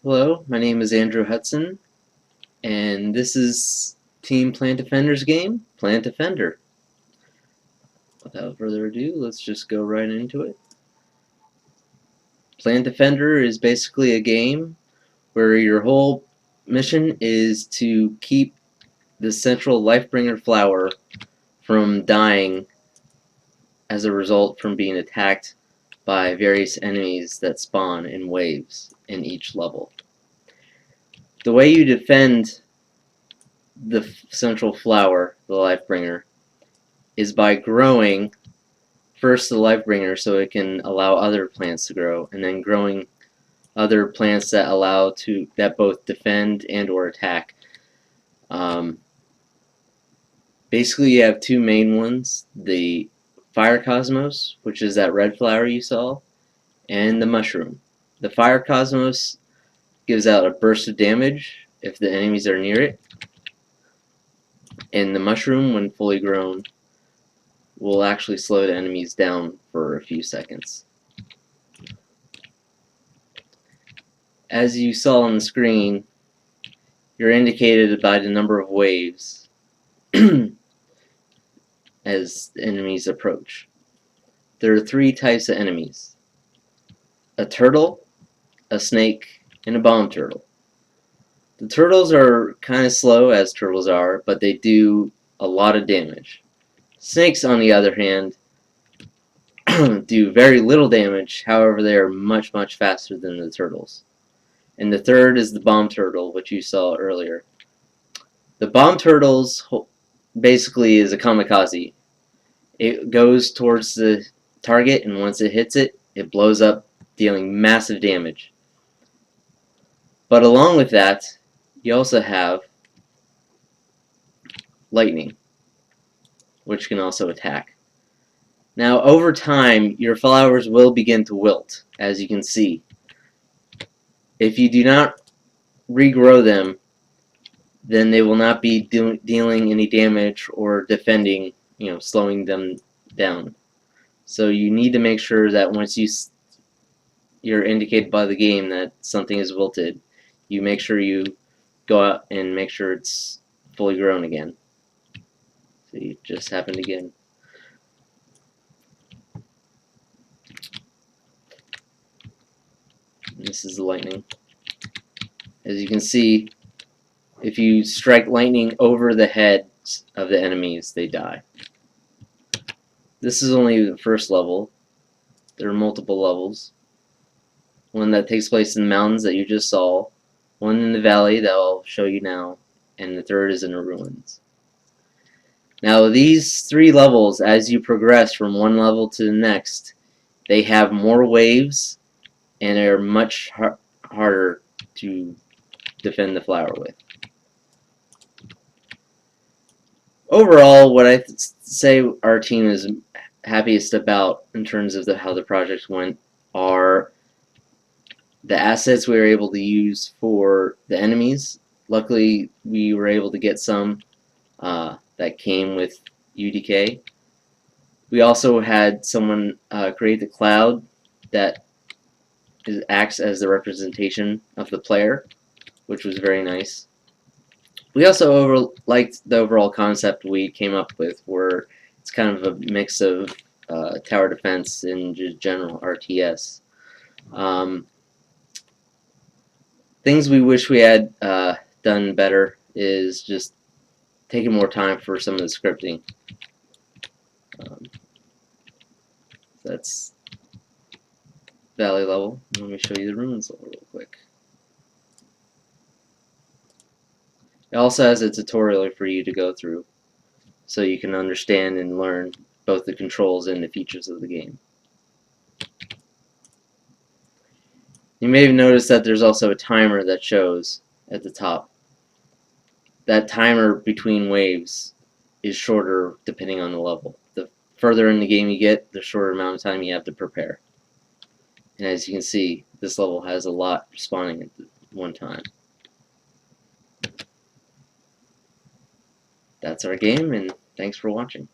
Hello, my name is Andrew Hudson, and this is Team Plant Defender's game, Plant Defender. Without further ado, let's just go right into it. Plant Defender is basically a game where your whole mission is to keep the central Lifebringer flower from dying as a result from being attacked by various enemies that spawn in waves in each level. The way you defend the central flower, the Lifebringer, is by growing first the Lifebringer so it can allow other plants to grow, and then growing other plants that both defend and or attack. Basically, you have two main ones: the Fire Cosmos, which is that red flower you saw, and the Mushroom. The Fire Cosmos gives out a burst of damage if the enemies are near it, and the Mushroom, when fully grown, will actually slow the enemies down for a few seconds. As you saw on the screen, you're indicated by the number of waves as the enemies approach. There are three types of enemies: a turtle, a snake, and a bomb turtle. The turtles are kind of slow, as turtles are, but they do a lot of damage. Snakes, on the other hand, do very little damage, however they are much faster than the turtles. And the third is the bomb turtle, which you saw earlier. The bomb turtles basically is a kamikaze. It goes towards the target, and once it hits it, it blows up, dealing massive damage. But along with that, you also have lightning, which can also attack. Now, over time, your flowers will begin to wilt, as you can see. If you do not regrow them, then they will not be dealing any damage or defending, slowing them down. So you need to make sure that once you're indicated by the game that something is wilted, you make sure you go out and make sure it's fully grown again. See, it just happened again. This is the lightning. As you can see, if you strike lightning over the heads of the enemies, they die. This is only the first level. There are multiple levels. One that takes place in the mountains that you just saw, one in the valley that I'll show you now, and the third is in the ruins. Now, these three levels, as you progress from one level to the next, they have more waves and are much harder to defend the flower with. Overall, what I say our team is happiest about in terms of how the project went are the assets we were able to use for the enemies. Luckily, we were able to get some that came with UDK. We also had someone create the cloud that acts as the representation of the player, which was very nice. We also liked the overall concept we came up with, where it's kind of a mix of tower defense and just general RTS. Things we wish we had done better is just taking more time for some of the scripting. That's valley level. Let me show you the ruins level real quick. It also has a tutorial for you to go through so you can understand and learn both the controls and the features of the game. You may have noticed that there's also a timer that shows at the top. That timer between waves is shorter depending on the level. The further in the game you get, the shorter amount of time you have to prepare. And as you can see, this level has a lot spawning at one time. That's our game, and thanks for watching.